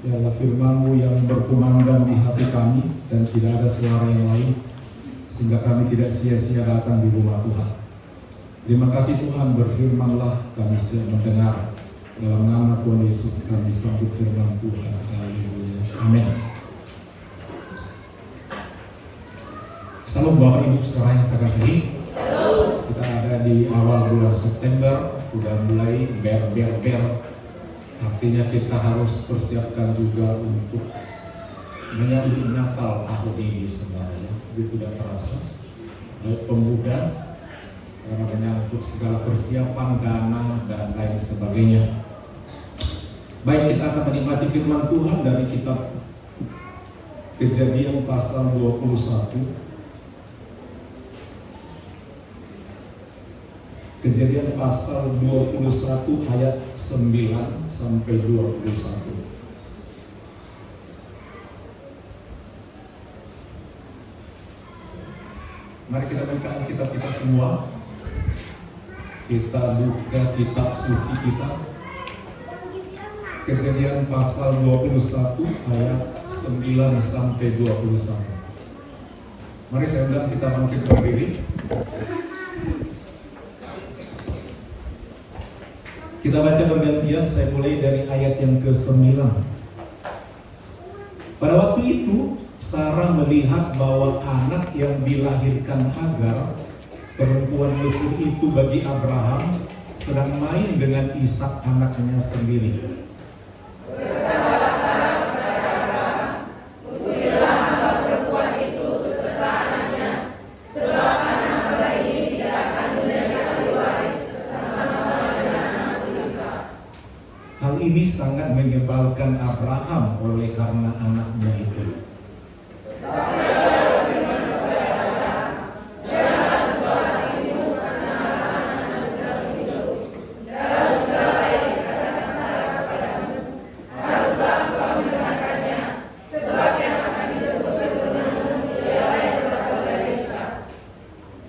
Biarlah firman-Mu yang berkumandang di hati kami dan tidak ada suara yang lain, sehingga kami tidak sia-sia datang di rumah Tuhan. Terima kasih Tuhan, berfirman-lah, kami siap mendengar. Dalam nama Tuhan Yesus kami sambut firman Tuhan. Haleluya. Amin. Salam Bapak Ibu Saudara yang saya kasihi. Kita ada di awal bulan September, sudah mulai ber. Artinya kita harus persiapkan juga untuk menyambut Natal tahun ini sebenarnya. Itu tidak terasa. Baik pemuda, karena menyangkut segala persiapan, dana, dan lain sebagainya. Baik, kita akan menikmati firman Tuhan dari kitab Kejadian pasal 21. Kejadian pasal 21 ayat 9 sampai 21. Mari kita buka kitab kita semua. Kita buka kitab suci kita. Kejadian pasal 21 ayat 9 sampai 21. Mari saya undang kita bangkit berdiri. Kita baca bergantian, saya mulai dari ayat yang ke-9. Pada waktu itu, Sarah melihat bahwa anak yang dilahirkan Hagar, perempuan Mesir itu bagi Abraham, sedang main dengan Ishak anaknya sendiri. Ini sangat menyebalkan Abraham oleh karena anaknya itu.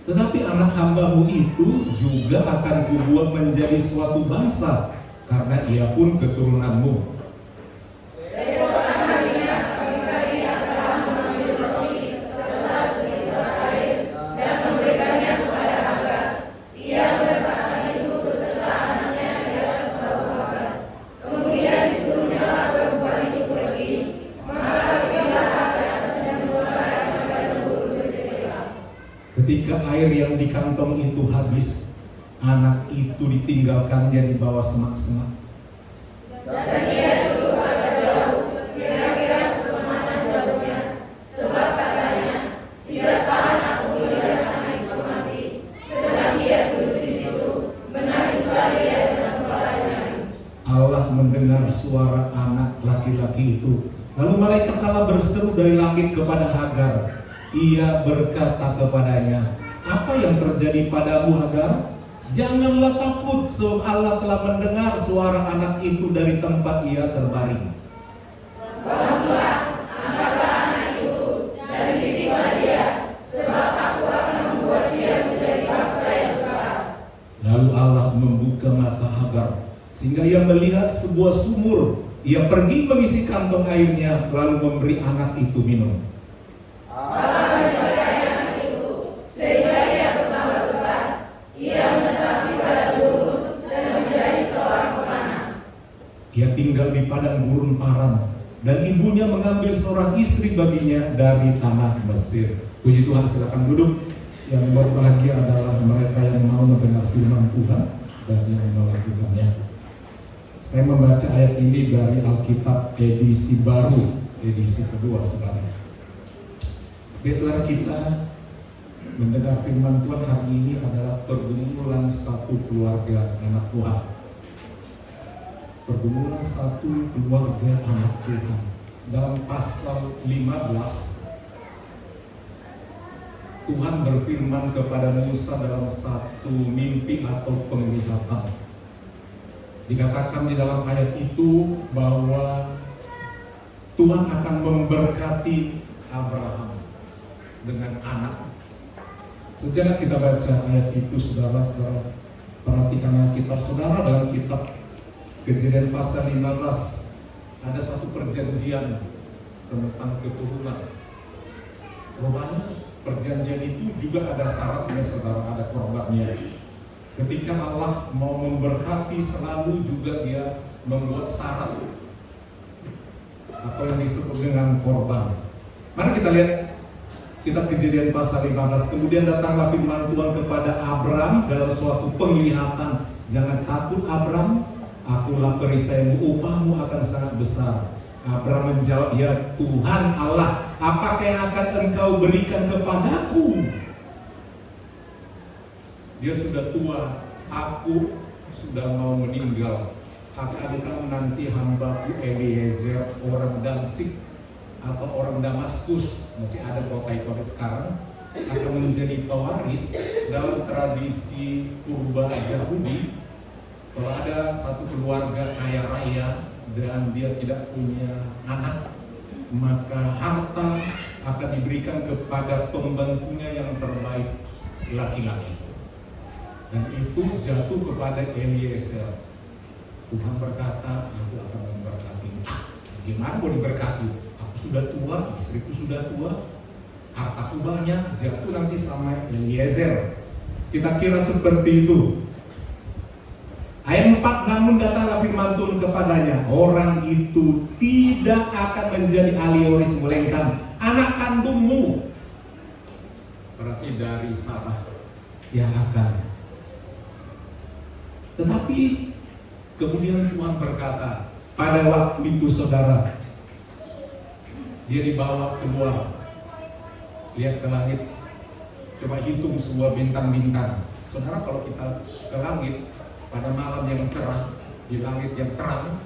Tetapi anak hambamu itu juga akan kubuat menjadi suatu bangsa, karena ia pun keturunanmu. Keesokan harinya pagi-pagi Abraham mengambil roti serta sebilah air dan memberikannya kepada Hagar. Ia meletakkan itu beserta anaknya di atas bahu Hagar. Kemudian disuruhnyalah perempuan itu pergi. Maka pergilah Hagar dan mengeluarkan Hagar menuju Sisera. Ketika air yang di kantong itu habis, anak itu ditinggalkannya di bawah semak-semak. Dan ia duduk agak jauh, kira-kira sepemanan jauhnya, sebab katanya, tidak tahan aku melihat anak itu mati. Sedang ia duduk di situ, menangislah ia dengan suara nyaring. Allah mendengar suara anak laki-laki itu. Lalu malaikat Allah berseru dari langit kepada Hagar. Ia berkata kepadanya, apa yang terjadi padamu Hagar? Janganlah takut, sebab Allah telah mendengar suara anak itu dari tempat ia terbaring. Bangunlah, angkatlah anak itu, dan didiklah dia, sebab aku akan membuat dia menjadi bangsa yang besar. Lalu Allah membuka mata Hagar, sehingga ia melihat sebuah sumur. Ia pergi mengisi kantong airnya, lalu memberi anak itu minum. Allah menyertai anak itu, sehingga ia bertambah besar. Ia Ia tinggal di padang gurun Paran, dan ibunya mengambil seorang istri baginya dari tanah Mesir. Puji Tuhan, silakan duduk. Yang berbahagia adalah mereka yang mau mendengar firman Tuhan dan yang melakukannya. Saya membaca ayat ini dari Alkitab edisi baru, edisi kedua saudara. Oke saudara, kita mendengar firman Tuhan hari ini adalah pergumulan satu keluarga anak Tuhan. Pergumulan satu keluarga anak Tuhan. Dalam pasal 15, Tuhan berfirman kepada Musa dalam satu mimpi atau penglihatan. Dikatakan di dalam ayat itu bahwa Tuhan akan memberkati Abraham dengan anak. Sejak kita baca ayat itu, saudara-saudara, perhatikan Alkitab saudara dalam kitab Kejadian pasal 15 ada satu perjanjian tentang keturunan. Rupanya perjanjian itu juga ada syaratnya, saudara, ada korbannya. Ketika Allah mau memberkati, selalu juga Dia membuat syarat atau yang disebut dengan korban. Mari kita lihat kitab Kejadian pasal 15. Kemudian datanglah firman Tuhan kepada Abram dalam suatu penglihatan. Jangan takut Abram, akulah perisaimu, upahmu akan sangat besar. Abram menjawab, ya Tuhan Allah, apakah yang akan engkau berikan kepadaku? Dia sudah tua, aku sudah mau meninggal. Akankah nanti hambaku Eliezer, orang Damsik atau orang Damaskus, masih ada kota itu sekarang, akan menjadi pewaris? Dalam tradisi purba Yahudi, kalau ada satu keluarga kaya raya dan dia tidak punya anak, maka harta akan diberikan kepada pembantunya yang terbaik, laki-laki. Dan itu jatuh kepada Eliezer. Tuhan berkata, aku akan memberkati. Gimana mau diberkati? Aku sudah tua, istriku sudah tua, hartaku banyak, jatuh nanti sama Eliezer. Kita kira seperti itu. Ayat 4, namun datanglah firman Tuhan kepadanya, orang itu tidak akan menjadi ahli waris, melainkan anak kandungmu. Berarti dari Sarah yang akan. Tetapi kemudian Tuhan berkata, pada waktu itu saudara, dia dibawa keluar, lihat ke langit, coba hitung semua bintang-bintang. Saudara, kalau kita ke langit pada malam yang cerah, di langit yang terang,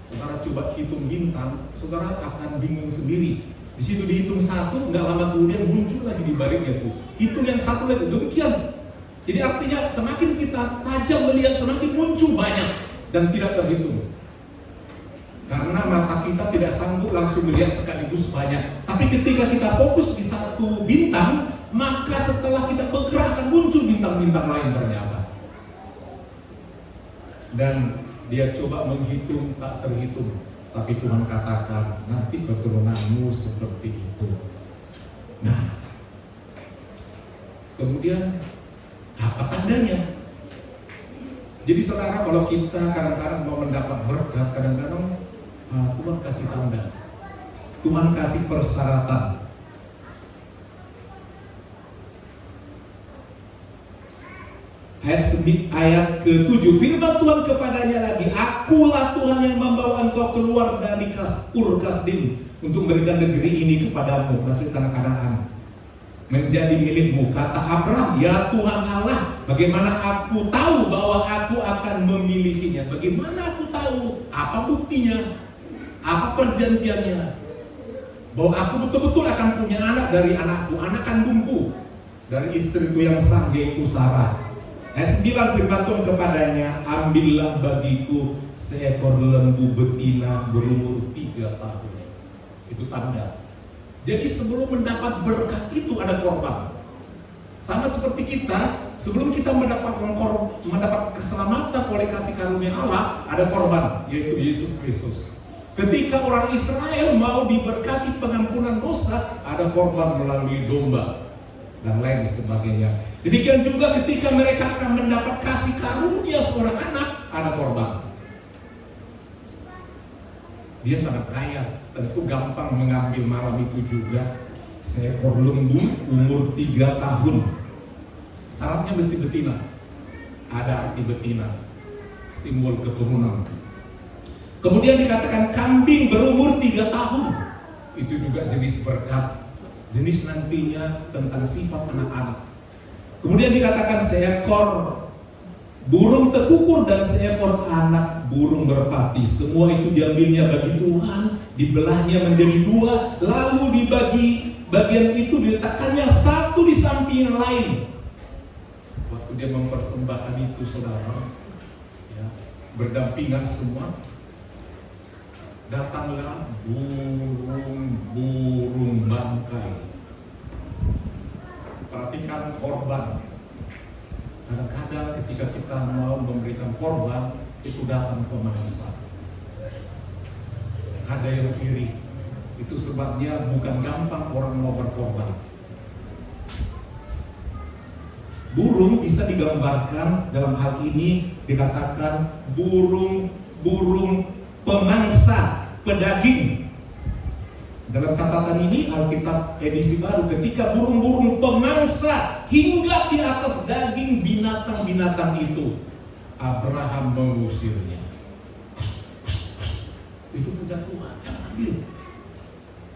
saudara coba hitung bintang, saudara akan bingung sendiri. Di situ dihitung satu, nggak lama kemudian muncul lagi di baliknya tuh. Hitung yang satu lagi, demikian. Jadi artinya semakin kita tajam melihat, semakin muncul banyak dan tidak terhitung. Karena mata kita tidak sanggup langsung melihat sekaligus banyak. Tapi ketika kita fokus di satu bintang, maka setelah kita bergerak akan muncul bintang-bintang lain ternyata. Dan dia coba menghitung, tak terhitung. Tapi Tuhan katakan, nanti keturunanmu seperti itu. Nah, kemudian apa tandanya? Jadi saudara, kalau kita kadang-kadang mau mendapat berkat, kadang-kadang Tuhan kasih tanda, Tuhan kasih persyaratan. Ayat ke-7, firman Tuhan kepadanya lagi, akulah Tuhan yang membawa engkau keluar dari Ur Kasdim untuk memberikan negeri ini kepadamu, maksud tanah Kanaan, menjadi milikmu. Kata Abram, ya Tuhan Allah, bagaimana aku tahu bahwa aku akan memilikinya? Bagaimana aku tahu? Apa buktinya? Apa perjanjiannya? Bahwa aku betul-betul akan punya anak dari anakku, anak kandungku, dari istriku yang sah, yaitu Sarah. Ayat 9, firman Tuhan kepadanya, ambillah bagiku seekor lembu betina berumur 3 tahun. Itu tanda. Jadi sebelum mendapat berkat itu ada korban. Sama seperti kita, sebelum kita mendapat keselamatan oleh kasih karunia Allah, ada korban, yaitu Yesus Kristus. Ketika orang Israel mau diberkati pengampunan dosa, ada korban melalui domba dan lain sebagainya. Demikian juga ketika mereka akan mendapat kasih karunia seorang anak, ada korban. Dia sangat kaya, tentu gampang mengambil malam itu juga seekor lembu umur 3 tahun. Syaratnya mesti betina. Ada arti betina, simbol keturunan. Kemudian dikatakan kambing berumur 3 tahun. Itu juga jenis berkat, jenis nantinya tentang sifat anak-anak. Kemudian dikatakan seekor burung tekukur dan seekor anak burung merpati. Semua itu diambilnya bagi Tuhan, dibelahnya menjadi 2, lalu dibagi bagian itu diletakkannya satu di samping yang lain. Waktu dia mempersembahkan itu, saudara, ya, berdampingan semua, datanglah burung bangkai. Perhatikan korban. Kadang-kadang ketika kita mau memberikan korban, itu datang pemangsa. ada yang iri. Itu sebabnya bukan gampang orang mau berkorban. Burung bisa digambarkan dalam hal ini dikatakan burung pemangsa pedaging. Dalam catatan ini Alkitab edisi baru, ketika burung-burung pemangsa hingga di atas daging binatang-binatang itu, Abraham mengusirnya. Itu punya Tuhan, jangan ambil.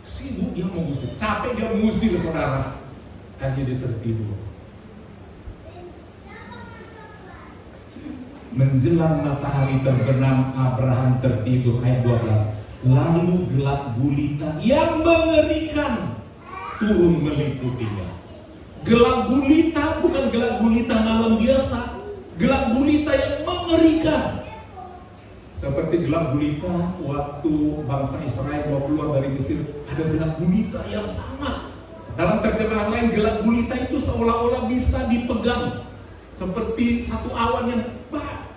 Sibuk dia mengusir, capek dia mengusir saudara, akhirnya dia tertidur. Menjelang matahari terbenam, Abraham tertidur. Ayat 12. Lalu gelap gulita yang mengerikan turun meliputinya. Gelap gulita bukan gelap gulita malam biasa, gelap gulita yang mengerikan. Seperti gelap gulita waktu bangsa Israel mau keluar dari Mesir, ada gelap gulita yang sangat. Dalam terjemahan lain, gelap gulita itu seolah-olah bisa dipegang, seperti satu awan yang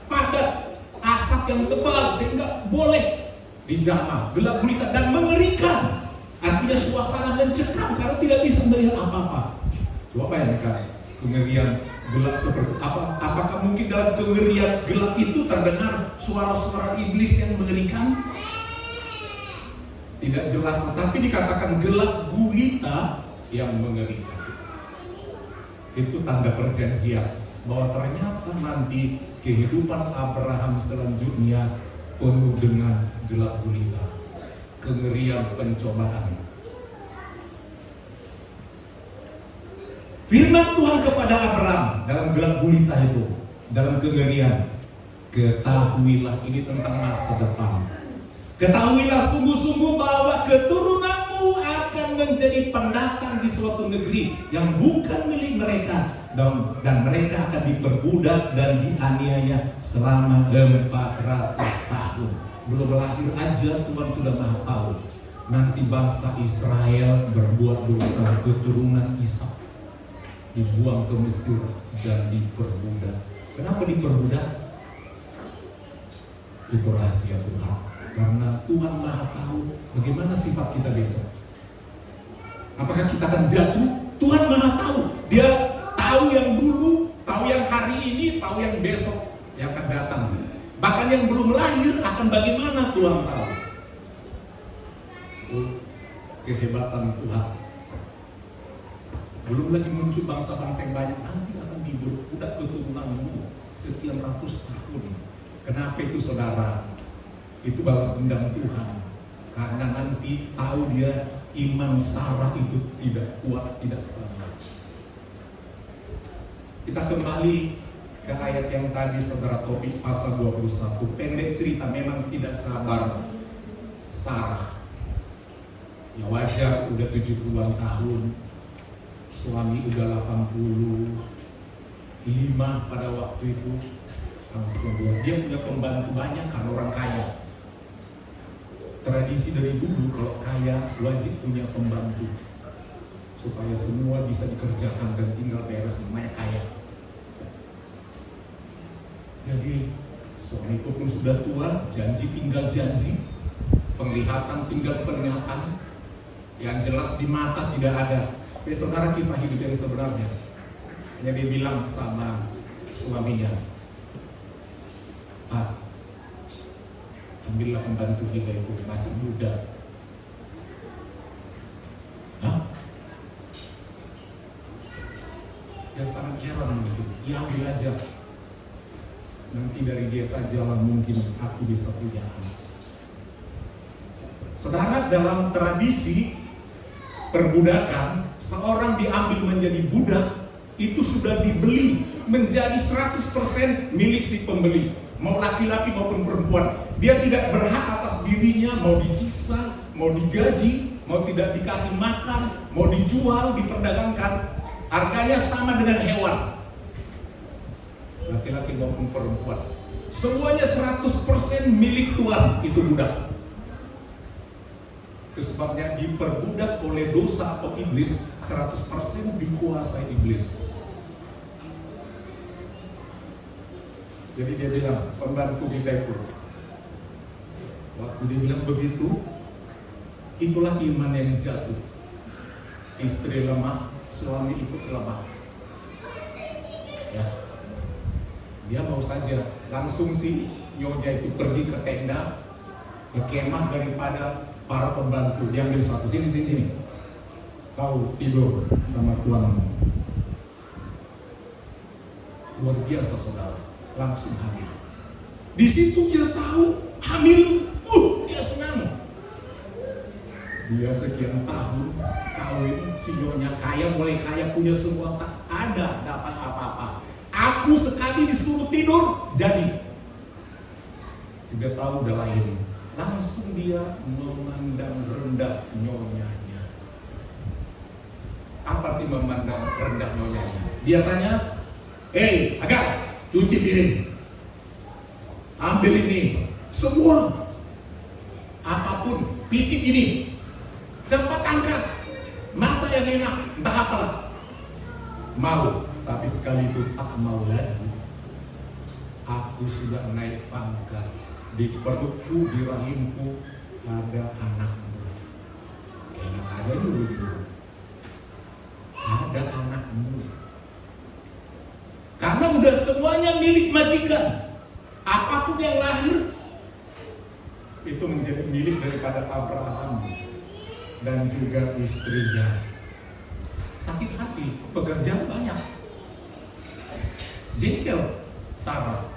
padat, asap yang tebal sehingga boleh dijamah. Gelap gulita dan mengerikan, artinya suasana mencekam karena tidak bisa melihat apa-apa. Coba bayangkan kengerian gelap seperti apa? Apakah mungkin dalam kengerian gelap itu terdengar suara-suara iblis yang mengerikan? Tidak jelas, tetapi dikatakan gelap gulita yang mengerikan. Itu tanda perjanjian bahwa ternyata nanti kehidupan Abraham selanjutnya penuh dengan gelap gulita, kengerian pencobaan. Firman Tuhan kepada Abraham dalam gelap gulita itu, dalam kengerian, ketahuilah, ini tentang masa depan. Ketahuilah sungguh-sungguh bahwa keturunanmu akan menjadi pendatang di suatu negeri yang bukan milik mereka, dan mereka akan diperbudak dan dianiaya selama 400 tahun. Belum lahir aja Tuhan sudah maha tahu. Nanti bangsa Israel berbuat dosa, keturunan Ishak dibuang ke Mesir dan diperbudak. Kenapa diperbudak? Itu rahasia Tuhan. Karena Tuhan maha tahu bagaimana sifat kita besok. Apakah kita akan jatuh? Tuhan maha tahu. Dia tahu yang dulu, tahu yang hari ini, tahu yang besok yang akan datang. Bahkan yang belum lahir akan bagaimana Tuhan tahu. Kehebatan Tuhan. Belum lagi muncul bangsa-bangsa yang banyak, nanti akan diperbudak keturunanmu sekian ratus tahun. Kenapa itu saudara? Itu balas dendam Tuhan. Karena nanti tahu dia iman Sarah itu tidak kuat, tidak selamat. Kita kembali ke ayat yang tadi saudara topik pasal 21. Pendek cerita, memang tidak sabar Sarah. Ya wajar, udah 70-an tahun, suami udah 85 pada waktu itu. Dia punya pembantu banyak karena orang kaya. Tradisi dari dulu kalau kaya wajib punya pembantu supaya semua bisa dikerjakan dan tinggal beres, namanya kaya. Jadi suamiku pun sudah tua, janji tinggal janji, penglihatan tinggal penglihatan, yang jelas di mata tidak ada. Tapi saudara, kisah hidup yang sebenarnya, hanya dia bilang sama suaminya, Pak, ambillah pembantu kita itu masih muda. Hah? Yang sangat heran mungkin, ya ambil aja. Nanti dari dia sajalah mungkin aku bisa punya anak. Saudara, dalam tradisi perbudakan, seorang diambil menjadi budak, itu sudah dibeli menjadi 100% milik si pembeli. Mau laki-laki maupun perempuan. Dia tidak berhak atas dirinya, mau disiksa, mau digaji, mau tidak dikasih makan, mau dijual, diperdagangkan. Harganya sama dengan hewan. Laki-laki maupun perempuan. Semuanya 100% milik Tuhan, itu budak. Itu sebabnya diperbudak oleh dosa atau iblis, 100% dikuasai iblis. Jadi dia bilang, pembantu kita itu, waktu dia bilang begitu, Itulah iman yang jatuh. Istri lemah, suami ikut lemah. Ya, dia mau saja langsung si nyonya itu pergi ke tenda, ke kemah daripada para pembantu. Dia ambil satu, sini. Kau tidur sama tuanmu. Luar biasa saudara, langsung hamil. Di situ dia tahu hamil, dia senang. Dia sekian tahun kawin, si nyonya kaya, mulai kaya, punya semua, tak ada dapat apa-apa. Aku sekali disuruh tidur, jadi. Sudah tahu udah lahir, langsung dia memandang rendah nyonyanya. Apa arti memandang rendah nyonyanya? Biasanya, Agar, cuci piring, ambil ini, semua, apapun, picit ini, cepat angkat, masa yang enak, entah apalah. Mau, tapi sekali itu tak mau lagi. Aku sudah naik pangkat, di perutku, di rahimku ada anakmu. Enak aja dulu. Ada anakmu. Karena udah semuanya milik majikan. Apapun yang lahir itu menjadi milik daripada Abraham dan juga istrinya. Sakit hati, pekerjaan banyak. Jengkel Sarah.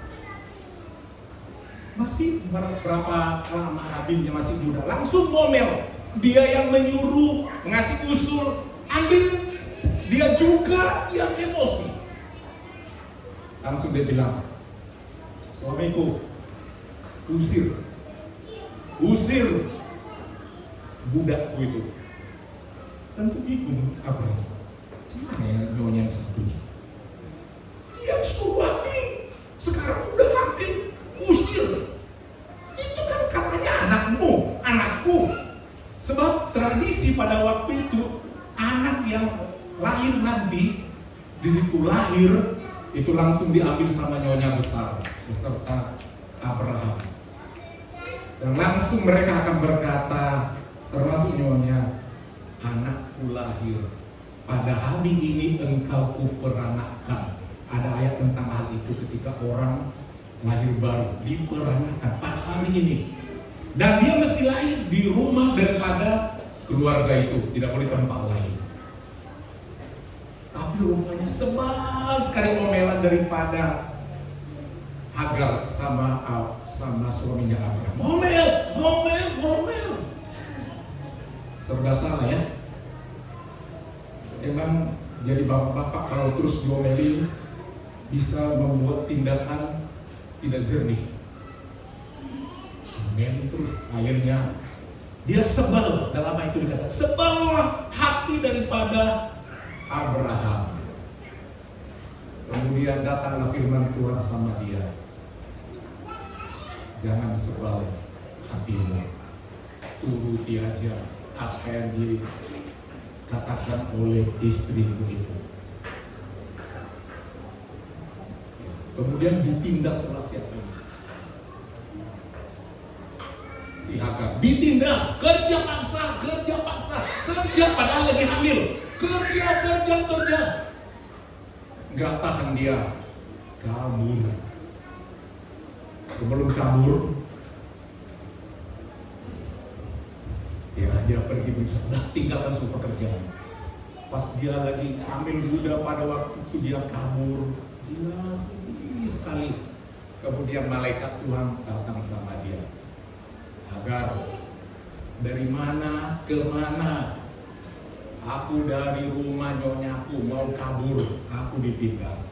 Masih berapa lama Habilnya masih muda, langsung ngomel. Dia yang menyuruh, ngasih usul, ambil. Dia juga yang emosi. Langsung dia bilang, suamiku, usir budakku itu. Tentu bingung Abraham. Gimana ya nyonya yang satu ini? Yang suami sekarang udah hamil, usir. Itu kan katanya anakku. Sebab tradisi pada waktu itu, anak yang lahir nanti, di situ lahir, itu langsung diambil sama nyonya besar beserta Abraham. Dan langsung mereka akan berkata, termasuk nyonya, anakku lahir, pada hari ini engkau kuperanakkan. Ada ayat tentang hal itu ketika orang lahir baru, diperanakkan pada hari ini. Dan dia mesti lahir di rumah daripada keluarga itu, tidak boleh tempat lain. Tapi rupanya sebal sekali omelan daripada Hagar sama suaminya Abraham. Ngomel. Serba salah ya. Emang jadi bapak-bapak kalau terus diomelin bisa membuat tindakan tidak jernih. Ngomelin terus, akhirnya dia sebal. Dalam apa itu dikatakan? Seballah hati daripada Abraham. Kemudian datanglah firman Tuhan sama dia. Jangan sebal hatimu, turuti aja apa yang dikatakan oleh istrimu itu. Kemudian ditindaslah siapa ini? Si Hagar ditindas, kerja paksa, padahal lagi hamil. Kerja. Nggak tahan dia, kabur. Sebelum kabur, dia pergi berusaha, tinggalkan semua pekerjaan. Pas dia lagi hamil muda pada waktu itu dia kabur. Dia sedih sekali. Kemudian malaikat Tuhan datang sama dia. Hagar, dari mana ke mana? Aku dari rumah nyonyaku mau kabur, aku ditindas.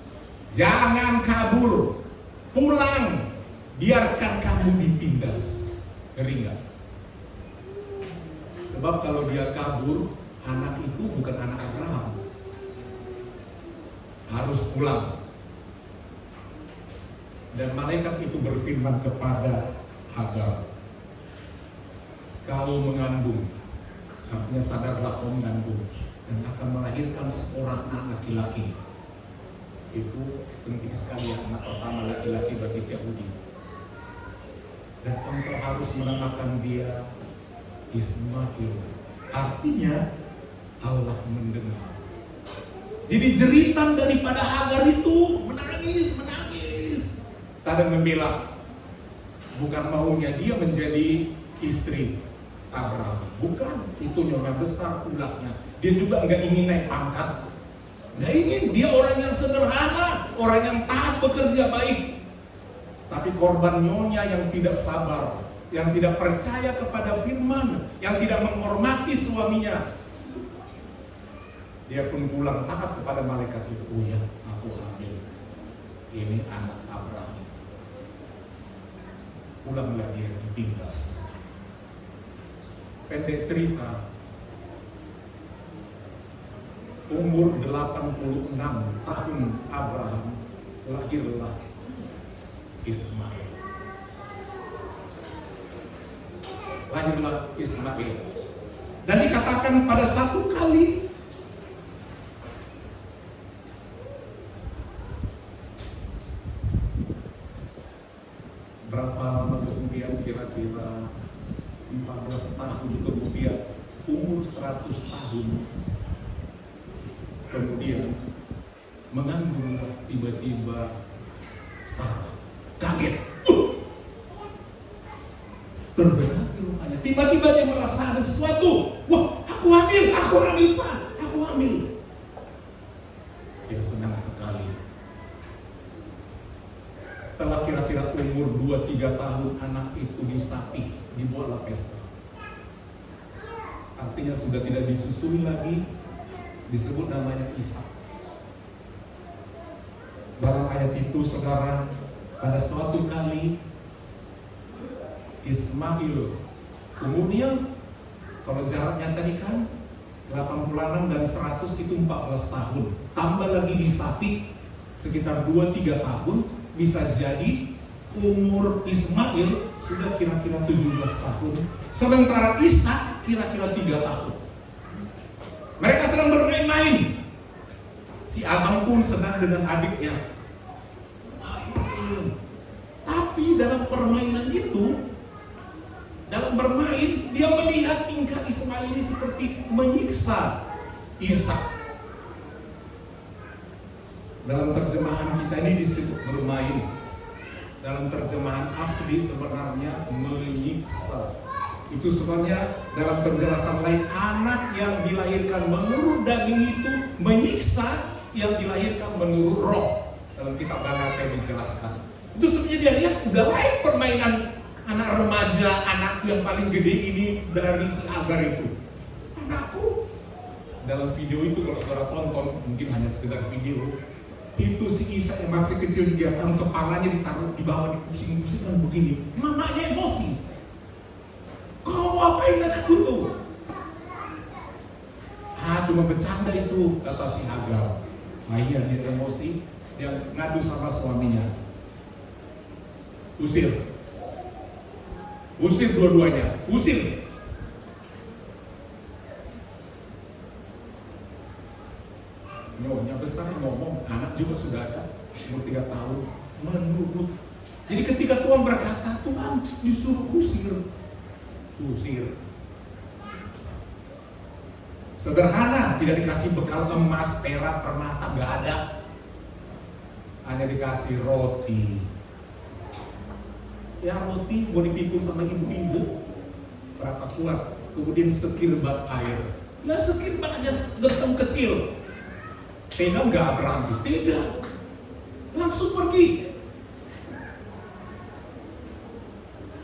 Jangan kabur, pulang, biarkan kamu ditindas. Ngeri nggak? Sebab kalau dia kabur, anak itu bukan anak Abraham, harus pulang. Dan malaikat itu berfirman kepada Hagar, kau mengandung. Artinya sadarlah kau mengandung dan akan melahirkan seorang anak laki-laki. Itu penting sekali ya, anak pertama laki-laki bagi Yahudi. Dan engkau harus menamakan dia Ismail. Artinya Allah mendengar. Jadi jeritan daripada Hagar itu menangis. Kadang membela, bukan maunya dia menjadi istri Abraham. Bukan, itu nyonya besar ulahnya. Dia juga nggak ingin naik pangkat. Nggak ingin, dia orang yang sederhana, orang yang taat bekerja baik. Tapi korban nyonya yang tidak sabar, yang tidak percaya kepada firman, yang tidak menghormati suaminya. Dia pun pulang taat kepada malaikat itu. Oh ya, aku hamil. Ini anak Abraham. Pulanglah dia ditindas. Pendek cerita, umur 86 tahun Abraham, lahirlah Ismail. Dan dikatakan pada satu kali berapa lama kemudian, kira-kira 14 tahun kemudian, umur 100 tahun kemudian, mengandung tiba-tiba Sarah. Kaget, terberat di rumahnya. Tiba-tiba dia merasa ada sesuatu. Wah, aku hamil Pak, aku hamil. Dia senang sekali. Setelah kira-kira umur 2-3 tahun, anak itu disapih, dibuatlah pesta. Artinya sudah tidak disusui lagi, disebut namanya Ishak. Dalam ayat itu, saudara, pada suatu kali Ismail umurnya, kalau jaraknya tadi kan 86 dan 100 itu 14 tahun. Tambah lagi disapih sekitar 2-3 tahun. Bisa jadi umur Ismail sudah kira-kira 17 tahun. Sementara Ishak kira-kira 3 tahun. Mereka sedang bermain-main. Si abang pun senang dengan adiknya. Tapi dalam permainan itu, dalam bermain, dia melihat tingkah Ismail ini seperti menyiksa Ishak. Dalam terjemahan kita ini disebut bermain. Dalam terjemahan asli sebenarnya menyiksa. Itu sebenarnya dalam penjelasan lain, anak yang dilahirkan menurut daging itu menyiksa yang dilahirkan menurut roh. Dalam kitab Galatia dijelaskan. Itu sebenarnya dia lihat udah lain permainan anak remaja, anakku yang paling gede ini dari si Hagar itu. Anakku. Dalam video itu kalau saudara tonton, mungkin hanya sekedar video. Itu si Ishak yang masih kecil, dia taruh kepalanya, ditaruh di bawah, dipusing-pusing kan begini. Mamanya emosi. Kau apain anakku tuh? Cuma bercanda itu, kata si Hagar. Akhirnya dia emosi, dia ngadu sama suaminya. Usir dua-duanya, usir. Nyonya besar ngomong, anak juga sudah ada, umur 3 tahun, menurut. Jadi ketika Tuhan berkata, Tuhan disuruh usir. Sederhana, tidak dikasih bekal emas, perak, permata, gak ada. Hanya dikasih roti. Ya roti mau dipikul sama ibu-ibu, berapa kuat. Kemudian sekirbat air. Nah sekirbat hanya gentong kecil. Tega nggak Abraham? Tega, langsung pergi.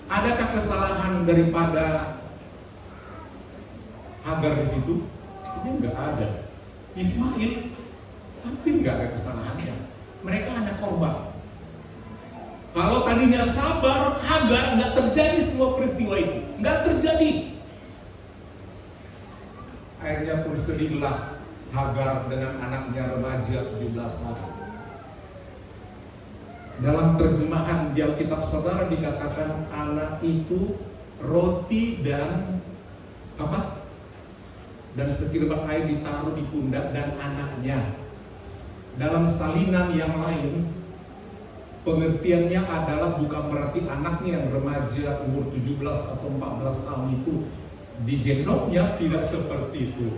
Adakah kesalahan daripada Hagar di situ? Ini nggak ada. Ismail hampir nggak ada kesalahannya. Mereka hanya korban. Kalau tadinya sabar, Hagar nggak terjadi semua peristiwa itu, nggak terjadi. Akhirnya pun sedihlah Hagar dengan anaknya remaja 17 tahun. Dalam terjemahan di Alkitab saudara dikatakan anak itu roti dan apa? Dan sekirbat air ditaruh di pundak dan anaknya. Dalam salinan yang lain, pengertiannya adalah bukan berarti anaknya yang remaja umur 17 atau 14 tahun itu Digendongnya tidak seperti itu.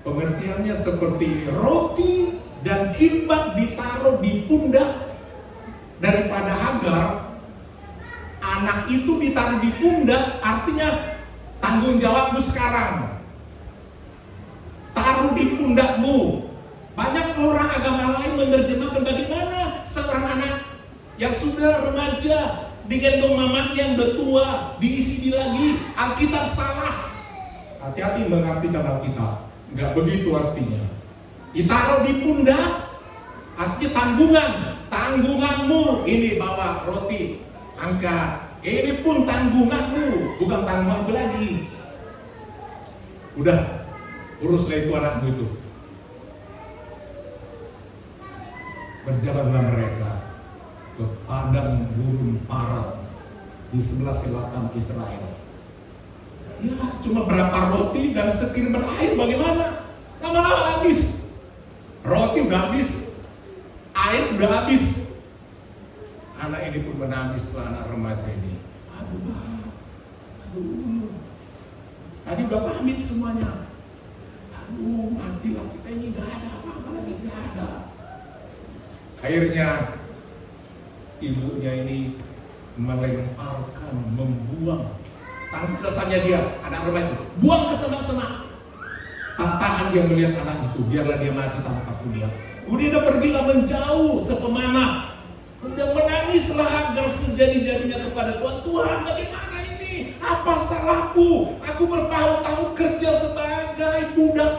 Pengertiannya seperti ini, roti dan kirbak ditaruh di pundak daripada Hagar. Anak itu ditaruh di pundak, artinya tanggung jawabmu sekarang, taruh di pundakmu. Banyak orang agama lain menerjemahkan bagaimana seorang anak yang sudah remaja digendong mamanya yang udah tua, diisi lagi. Alkitab salah. Hati-hati mengartikan Alkitab. Enggak begitu artinya. Ditaruh di pundak, artinya tanggungan. Tanggunganmu, ini bawa roti, angkat. Ini pun tanggunganmu, bukan tanggunganmu lagi. Udah, uruslah itu anakmu itu. Berjalanlah mereka ke padang gurun Paran di sebelah selatan Israel. Ya, cuma berapa roti dan sekirban air, bagaimana? Lama-lama habis. Roti udah habis, air udah habis. Anak ini pun menangis lah, anak remaja ini. Aduh, tadi udah pamit semuanya. Aduh, matilah kita ini, gak ada apa-apa lagi, gak ada. Akhirnya ibunya ini melemparkan, membuang. Sang kesannya dia, anak remaja itu, buang ke semak-semak. Tak tahan dia melihat anak itu, biarlah dia mati tanpa kuliah. Kemudian dia pergilah menjauh sepemanah. Kemudian menangislah Hagar sejadi-jadinya kepada Tuhan. Tuhan, bagaimana ini? Apa salahku? Aku bertahun-tahun kerja sebagai budak.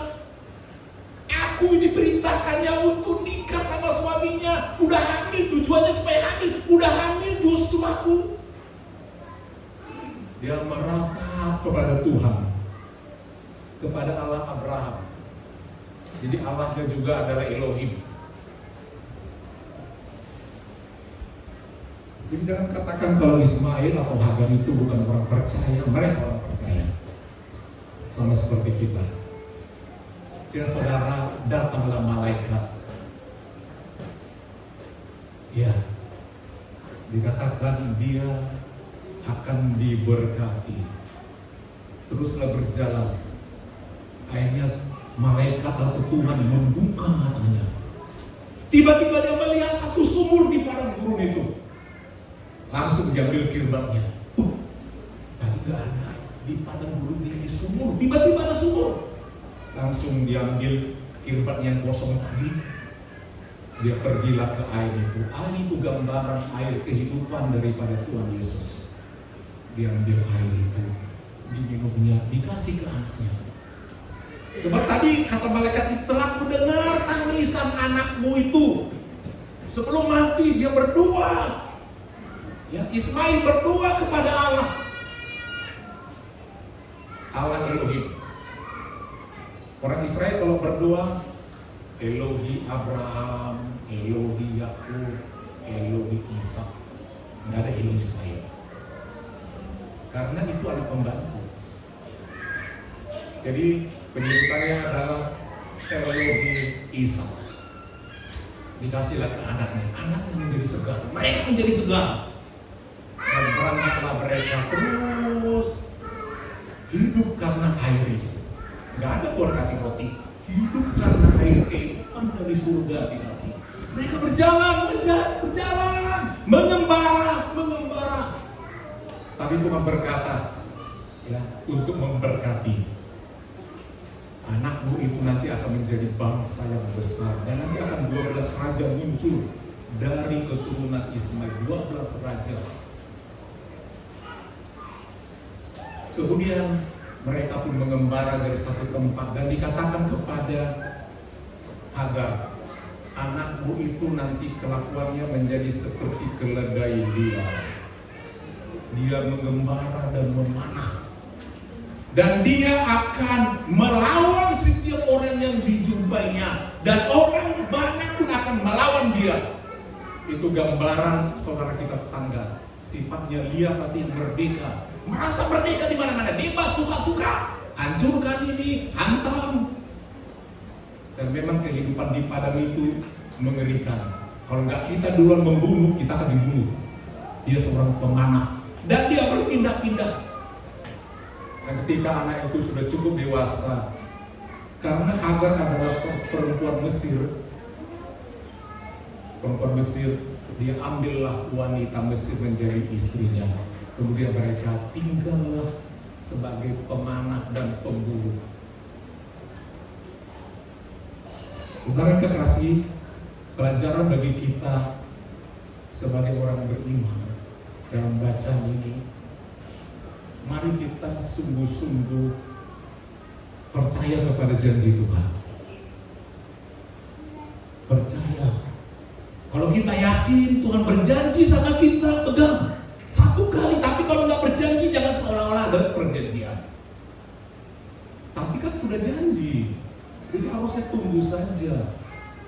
Aku ini perintahkannya untuk nikah sama suaminya. Udah hamil, tujuannya supaya hamil. Udah hamil, justru aku. Dia meratap kepada Tuhan, kepada Allah Abraham. Jadi Allahnya juga adalah Elohim. Jadi jangan katakan kalau Ismail atau Hagar itu bukan orang percaya. Mereka orang percaya, sama seperti kita. Ya saudara, datanglah malaikat. Ya, dikatakan dia akan diberkati. Teruslah berjalan. Akhirnya malaikat atau Tuhan membuka matanya. Tiba-tiba dia melihat satu sumur di padang gurun itu. Langsung diambil kirbaknya. Tadi gak ada di padang gurun ini sumur. Tiba-tiba ada sumur. Langsung diambil kirbaknya yang kosong tadi. Dia pergilah ke air itu. Air itu gambaran air kehidupan daripada Tuhan Yesus. Diambil air itu, diminumnya, dikasih ke anaknya. Sebab tadi kata malaikat itu, telah mendengar tangisan anakmu itu. Sebelum mati dia berdoa. Ya, Ismail berdoa kepada Allah. Allah Elohim. Orang Israel kalau berdoa, Elohi Abraham, Elohi Yakub, Elohi Ishak. Tidak ada Elohi Ismail. Karena itu anak pembantu. Jadi penyebutannya adalah Elohi Ishak. Dikasihlah ke anaknya. Anaknya menjadi segar. Mereka menjadi segar. Dan berangkatlah mereka terus hidup karena air itu. Gak ada Tuhan kasih roti. Hidup karena air kehidupan dari surga dikasih. Mereka berjalan, mengembara. Tapi Tuhan berkata, ya, untuk memberkati. Anakmu itu nanti akan menjadi bangsa yang besar. Dan nanti akan 12 raja muncul dari keturunan Ismail. 12 raja. Kemudian mereka pun mengembara dari satu tempat dan dikatakan kepada Hagar, anakmu itu nanti kelakuannya menjadi seperti keledai liar. Dia mengembara dan memanah. Dan dia akan melawan setiap orang yang dijumpainya. Dan orang banyak pun akan melawan dia. Itu gambaran saudara kita tetangga. Sifatnya liar tapi merdeka. Merasa merdeka di mana-mana, bebas suka-suka, hancurkan ini, hantam. Dan memang kehidupan di padang itu mengerikan. Kalau nggak kita duluan membunuh, kita akan dibunuh. Dia seorang pemanah dan dia berpindah-pindah. Dan ketika anak itu sudah cukup dewasa, karena Hagar adalah perempuan Mesir, dia ambillah wanita Mesir menjadi istrinya. Kemudian mereka tinggallah sebagai pemanah dan pemburu. Saudara kekasih, pelajaran bagi kita sebagai orang beriman dalam bacaan ini, mari kita sungguh-sungguh percaya kepada janji Tuhan. Percaya. Kalau kita yakin Tuhan berjanji sama kita, pegang satu kali. Tapi kalau nggak berjanji, jangan seolah-olah ada perjanjian. Tapi kan sudah janji, jadi harusnya tunggu saja.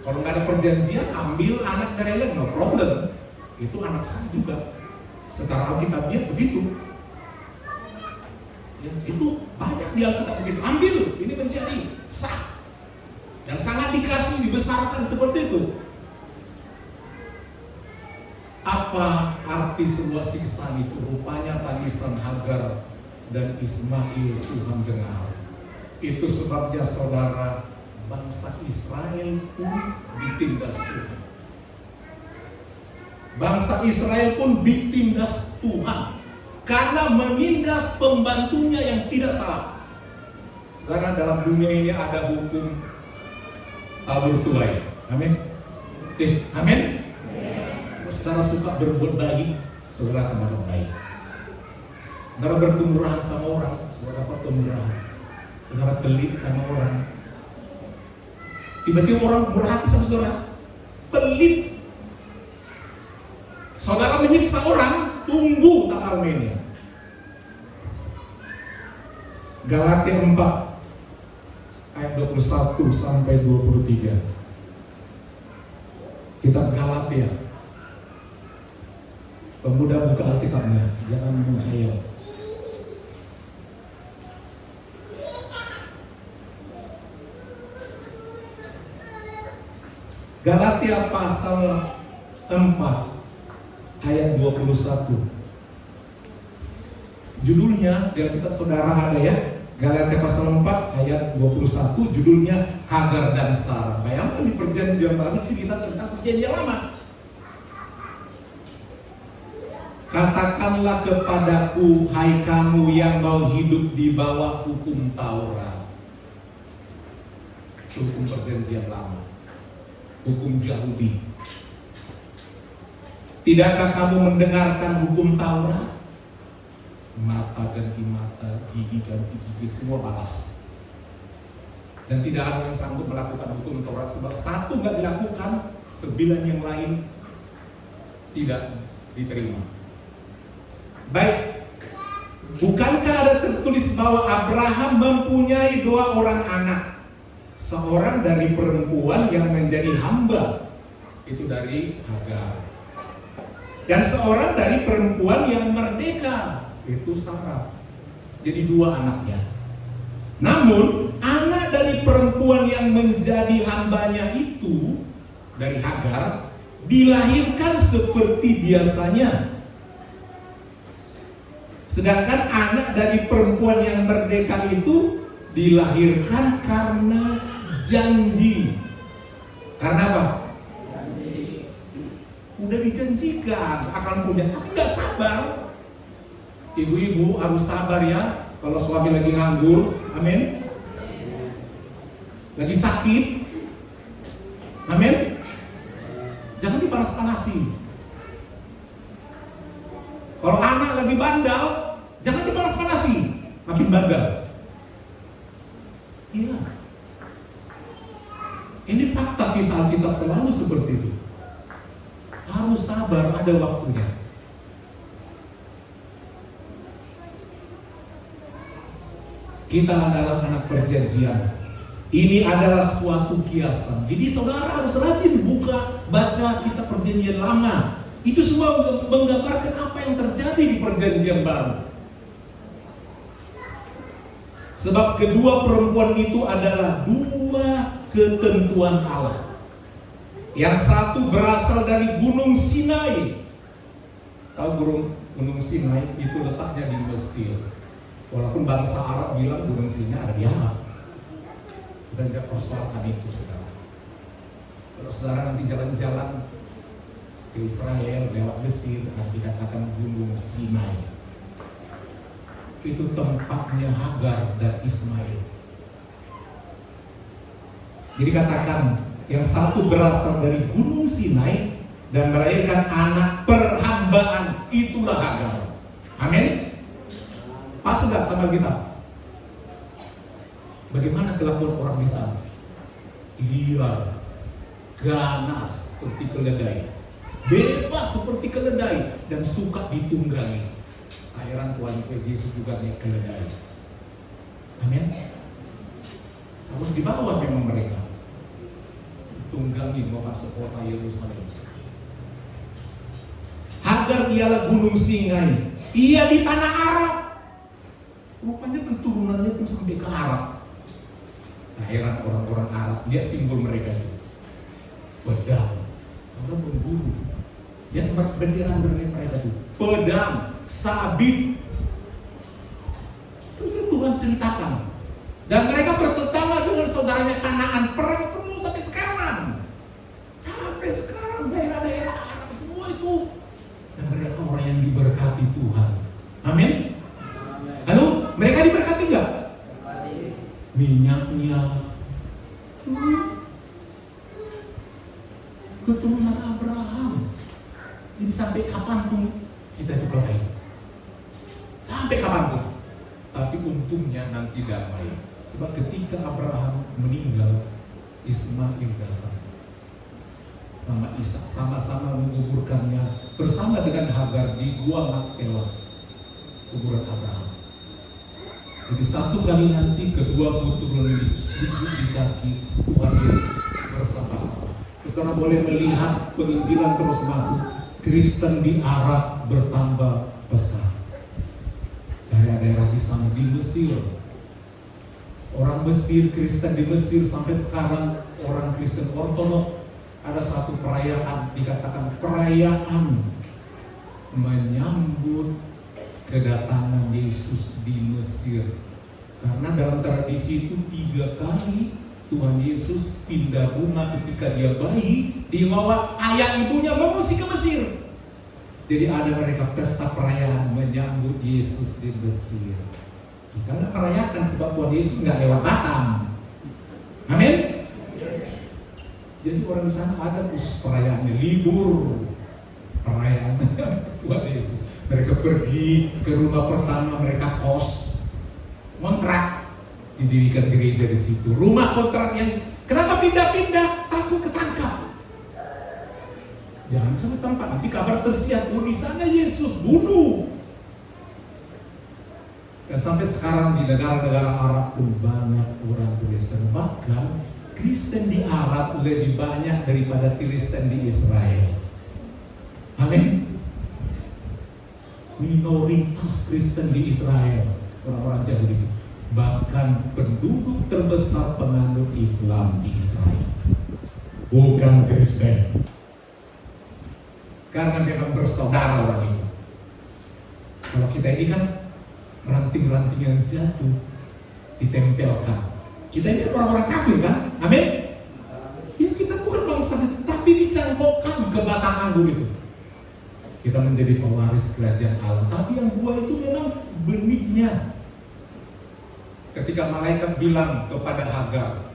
Kalau nggak ada perjanjian, ambil anak dari lain, no problem. Itu anak sah juga. Secara Alkitabiah begitu. Ya, itu banyak di Alkitab begitu. Ambil, ini menjadi sah. Dan sangat dikasih, dibesarkan seperti itu. Apa arti sebuah siksaan itu? Rupanya tangisan Hagar dan Ismail Tuhan dengar. Itu sebabnya saudara, bangsa Israel pun ditindas Tuhan. Bangsa Israel pun ditindas Tuhan karena menindas pembantunya yang tidak salah. Saudara, dalam dunia ini ada hukum tabur tuai. Amin. Amin. Saudara suka berbuat baik, saudara akan dapat baik. Saudara berkemurahan sama orang, saudara dapat kemurahan. Saudara pelit sama orang, tiba-tiba orang berhati sama saudara, pelit. Saudara menyiksa orang, tunggu tanggal mainnya. Galatia 4 ayat 21 sampai 23. Kitab Galatia. Pemuda buka Alkitabnya, jangan menghayal. Galatia pasal 4 ayat 21. Judulnya di Alkitab saudara ada ya, Galatia pasal 4 ayat 21, judulnya Hagar dan Sarah. Bayangkan di perjanjian baru cerita tentang perjanjian lama. Katakanlah kepadaku, hai kamu yang mau hidup di bawah hukum Taurat. Hukum perjanjian lama, hukum Yahudi. Tidakkah kamu mendengarkan hukum Taurat? Mata ganti mata, gigi ganti gigi, semua balas. Dan tidak ada yang sanggup melakukan hukum Taurat, sebab satu nggak dilakukan, 9 yang lain tidak diterima. Baik, bukankah ada tertulis bahwa Abraham mempunyai 2 orang anak, seorang dari perempuan yang menjadi hamba, itu dari Hagar, dan seorang dari perempuan yang merdeka, itu Sarah. Jadi 2 anaknya. Namun anak dari perempuan yang menjadi hambanya itu, dari Hagar, dilahirkan seperti biasanya. Sedangkan anak dari perempuan yang merdeka itu dilahirkan karena janji. Karena apa? Janji. Udah dijanjikan akan punya, tapi gak sabar. Ibu-ibu harus sabar ya. Kalau suami lagi nganggur, amin. Lagi sakit, amin. Jangan dipanas-panasi. Kalau anak lagi bandel, jangan dipanas-panasi, makin bandel. Iya. Ini fakta kisah Alkitab selalu seperti itu. Harus sabar, ada waktunya. Kita adalah anak perjanjian. Ini adalah suatu kiasan. Jadi saudara harus rajin baca kitab perjanjian lama. Itu semua menggambarkan apa yang terjadi di perjanjian baru. Sebab kedua perempuan itu adalah 2 ketentuan Allah. Yang satu berasal dari Gunung Sinai. Tahu Gunung Sinai itu letaknya di Mesir. Walaupun bangsa Arab bilang Gunung Sinai ada di Arab. Kita tidak persoalkan itu, saudara. Kalau saudara nanti jalan-jalan ke Israel lewat Mesir, akan dikatakan Gunung Sinai. Itu tempatnya Hagar dan Ismail. Jadi katakan yang satu berasal dari Gunung Sinai dan melahirkan anak perhambaan, itulah Hagar. Amin. Pas enggak sama kita? Bagaimana kelakuan orang di sana? Liar, ganas seperti keledai, bebas seperti keledai, dan suka ditunggangi. Akhiran Tuhan Yesus juga naik keledai. Amin. Harus dibawa memang mereka, tunggangi mau masuk kota Yerusalem. Hagar ialah Gunung Sinai. Ia di tanah Arab. Rupanya keturunannya pun sampai ke Arab. Akhiran orang-orang Arab, lihat simbol mereka itu. Pedang, orang pemburu. Yang bendera mereka itu pedang, sabit. Itu Tuhan ceritakan. Dan mereka bertetangga dengan saudaranya Kanaan. Perang terus sampai sekarang. Sampai sekarang daerah-daerah Arab semua itu. Dan mereka orang yang diberkati Tuhan. Amin. Halo, mereka diberkati enggak? Minyaknya. Keturunan Abraham. Jadi sampai kapanpun kita diberkati. Sampai kapanpun. Tapi untungnya nanti damai. Sebab ketika Abraham meninggal, Ismail datang. Sama Ishak sama-sama menguburkannya bersama dengan Hagar di Gua Makpelah, kuburan Abraham. Jadi satu kali nanti kedua keturunan ini sujud di kaki Tuhan Yesus bersama-sama. Saudara boleh melihat penginjilan terus masuk. Kristen di Arab bertambah besar. Daerah-daerah di sana di Mesir, orang Mesir, Kristen di Mesir sampai sekarang orang Kristen Ortodok. Ada satu perayaan, dikatakan perayaan menyambut kedatangan Yesus di Mesir. Karena dalam tradisi itu 3 kali Tuhan Yesus pindah rumah ketika dia bayi, dibawa ayah ibunya mengungsi ke Mesir. Jadi ada mereka pesta perayaan menyambut Yesus di Mesir. Kita nggak merayakan sebab Tuhan Yesus nggak lewat Batam. Amin. Jadi orang di sana ada khusus perayaannya, libur perayaan Tuhan Yesus. Mereka pergi ke rumah pertama, mereka kos, kontrak, didirikan gereja di situ. Rumah kontrak yang kenapa pindah-pindah? Takut ketangkap. Jangan sampai tempat nanti kabar tersiar, di sana Yesus bunuh. Dan sampai sekarang di negara-negara Arab pun banyak orang Kristen, bahkan Kristen di Arab lebih banyak daripada Kristen di Israel. Amin. Minoritas Kristen di Israel, orang-orang Yahudi. Bahkan penduduk terbesar penganut Islam di Israel bukan Kristen. Karena memang bersaudara orang itu. Kalau kita ini kan ranting-ranting yang jatuh ditempelkan. Kita ini orang-orang kafir kan? Amin. Ya kita bukan bangsa, tapi dicangkokkan ke batang anggur itu. Kita menjadi pewaris kerajaan Allah. Tapi yang buah itu memang benihnya. Ketika malaikat bilang kepada Hagar,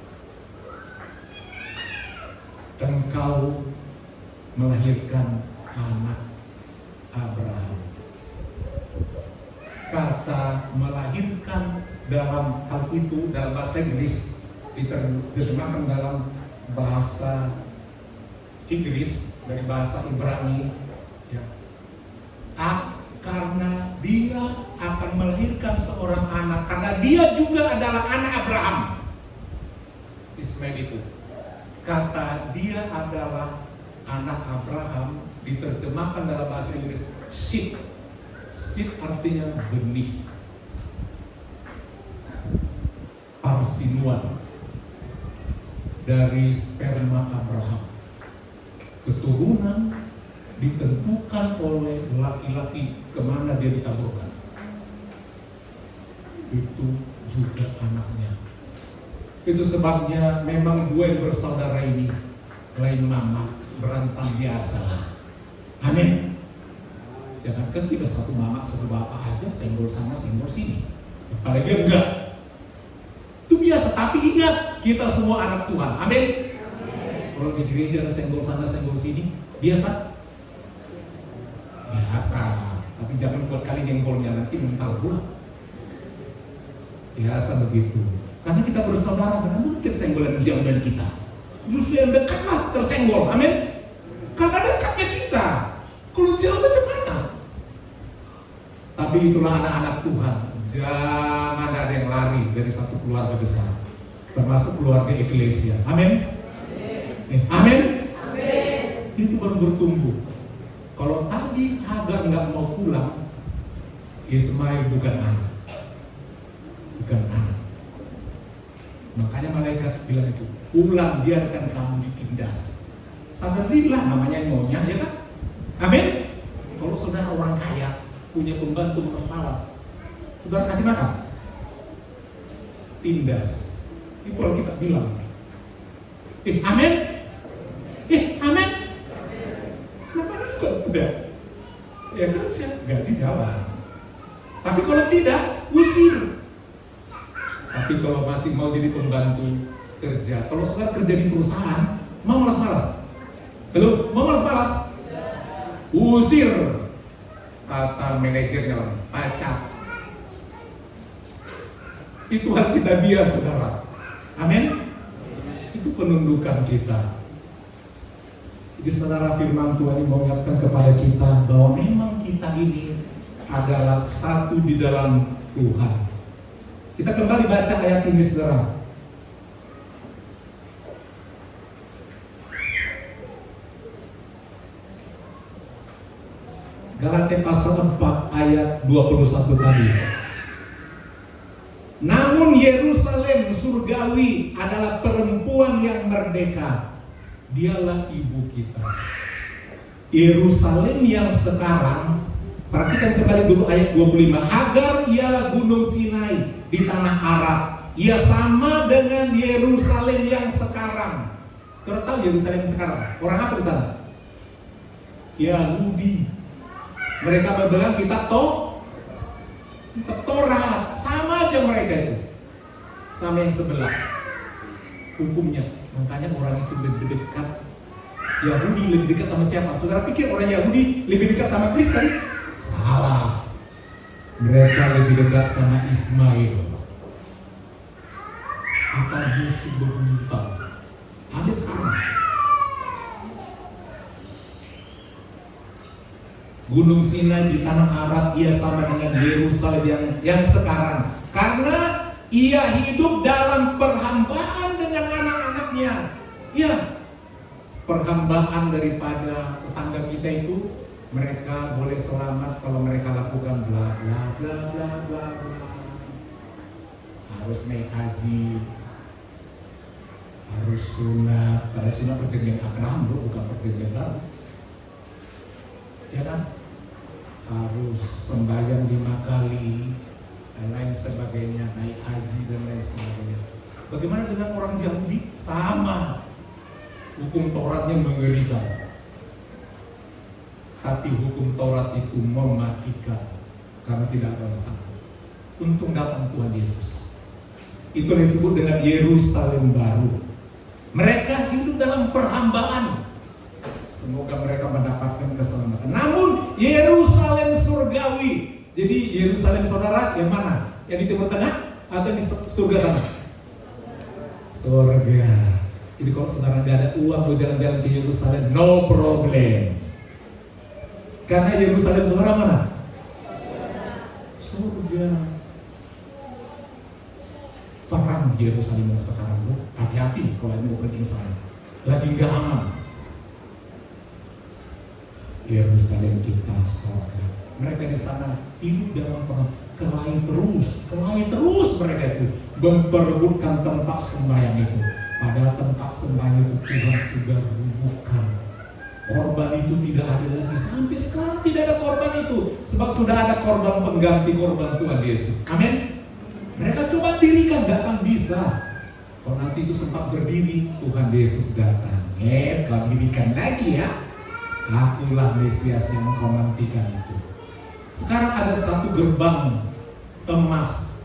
engkau melahirkan anak Abraham. Kata melahirkan dalam hal itu dalam bahasa Inggris diterjemahkan dalam bahasa Inggris dari bahasa Ibrani ya. Karena dia akan melahirkan seorang anak, karena dia juga adalah anak Abraham. Ismail itu kata dia adalah anak Abraham diterjemahkan dalam bahasa Inggris seed. Seed artinya benih, persinuan dari sperma Abraham. Keturunan ditentukan oleh laki-laki kemana dia ditaburkan. itu juga anaknya. Itu sebabnya memang dua yang bersaudara ini lain mama berantang biasa. Amin. Jangankan kita satu mama satu bapak aja, senggol sana senggol sini, apalagi enggak. Itu biasa, tapi ingat kita semua anak Tuhan. Amin. Kalau di gereja senggol sana senggol sini biasa. Tapi jangan buat kali jenggolnya nanti mental pula. Biasa begitu. Karena kita bersaudara, karena mungkin senggolan jauh dari kita. Justru yang dekatlah tersenggol. Amin. Karena dekatnya kita. Kalau jauh macam mana? Tapi itulah anak-anak Tuhan. Jangan ada yang lari dari satu keluarga besar, termasuk keluarga eklesia. Amin. Amin. Itu baru bertumbuh. Kalau tadi Hagar nggak mau pulang, Ismail bukan anak. Makanya malaikat bilang itu, pulang, biarkan kamu ditindas. Sadarilah namanya nyonya, ya kan? Amin. Kalau saudara orang kaya, punya pembantu malas-malas, saudara kasih makan, tindas. Itu kalau kita bilang, amin. Amin. Namanya juga udah, ya kan gaji jalan. Tapi kalau tidak, usir. Tapi kalau masih mau jadi pembantu kerja, kalau saudara kerja di perusahaan, mau malas-malas? Halo, mau malas-malas? Usir. Kata manajernya, pacak. Itu hak kita dia, saudara. Amin. Itu penundukan kita. Jadi saudara, firman Tuhan ini mengingatkan kepada kita bahwa memang kita ini adalah satu di dalam Tuhan. Kita kembali baca ayat ini, saudara. Galatia pasal 4 ayat 21 tadi. Namun Yerusalem surgawi adalah perempuan yang merdeka. Dialah ibu kita. Yerusalem yang sekarang, perhatikan kembali dulu ayat 25. Hagar ialah gunung Sinai di tanah Arab. Ia sama dengan Yerusalem yang sekarang. Kau tahu Yerusalem sekarang? Orang apa di sana? Yahudi. Mereka memegang kitab Taurat. Sama aja mereka itu. Sama yang sebelah. Hukumnya. Makanya orang itu lebih dekat. Yahudi lebih dekat sama siapa? Saudara pikir orang Yahudi lebih dekat sama Kristen? Salah. Mereka lebih dekat sama Ismail. Kita musuh bebuyutan. Ada sekarang. Gunung Sinai di tanah Arab, ia sama dengan Yerusalem yang sekarang. Karena ia hidup dalam perhambaan dengan anak-anaknya. Ya, perhambaan daripada tetangga kita itu, mereka boleh selamat kalau mereka lakukan bla bla bla bla bla bla. Harus naik haji, harus sunat. Pada sunat perjanjian Abraham, bukan perjanjian baru. Ya kan? Harus sembahyang 5 kali dan lain sebagainya, naik haji dan lain sebagainya. Bagaimana dengan orang Yahudi? Sama. Hukum Tauratnya mengerikan. Tapi hukum Taurat itu mematikan karena tidak ada yang sanggup. Untung datang Tuhan Yesus. Itu yang disebut dengan Yerusalem baru. Mereka hidup dalam perhambaan. Semoga mereka mendapatkan keselamatan. Namun Yerusalem surgawi. Jadi Yerusalem saudara yang mana? Yang di Timur Tengah atau di surga sana? Surga. Jadi kalau saudara tidak ada uang mau jalan-jalan ke Yerusalem, no problem. Karena Yerusalem saudara mana? Surga. Perang Yerusalem yang sekarang, hati-hati kalau mau pergi ke sana. Lagi nggak aman. Yerusalem kita surga. Mereka di sana hidup dalam perang, kelahi terus mereka itu memperebutkan tempat sembahyang itu. Padahal tempat sembahyang itu Tuhan sudah rubuhkan. Korban itu tidak ada lagi. Sampai sekarang tidak ada korban itu. Sebab sudah ada korban pengganti korban Tuhan Yesus. Amin. Mereka coba dirikan, gak akan bisa. Kalau nanti itu sempat berdiri, Tuhan Yesus datang. Kau dirikan lagi ya. Akulah Mesias yang kau nantikan itu. Sekarang ada satu gerbang emas